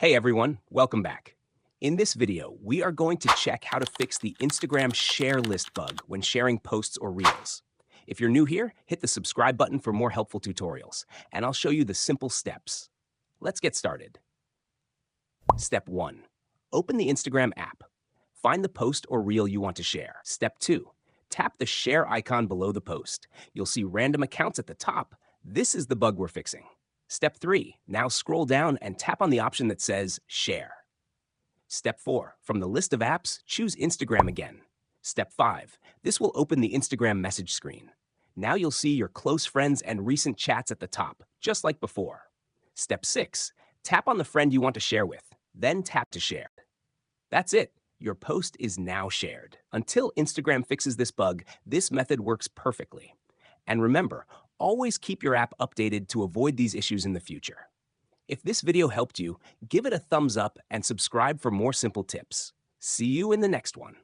Hey everyone, welcome back. In this video, we are going to check how to fix the Instagram share list bug when sharing posts or reels. If you're new here, hit the subscribe button for more helpful tutorials, and I'll show you the simple steps. Let's get started. Step 1. Open the Instagram app. Find the post or reel you want to share. Step 2. Tap the share icon below the post. You'll see random accounts at the top. This is the bug we're fixing. Step 3. Now scroll down and tap on the option that says Share. Step 4. From the list of apps, choose Instagram again. Step 5. This will open the Instagram message screen. Now you'll see your close friends and recent chats at the top, just like before. Step 6. Tap on the friend you want to share with, then tap to share. That's it. Your post is now shared. Until Instagram fixes this bug, this method works perfectly. And remember, always keep your app updated to avoid these issues in the future. If this video helped you, give it a thumbs up and subscribe for more simple tips. See you in the next one.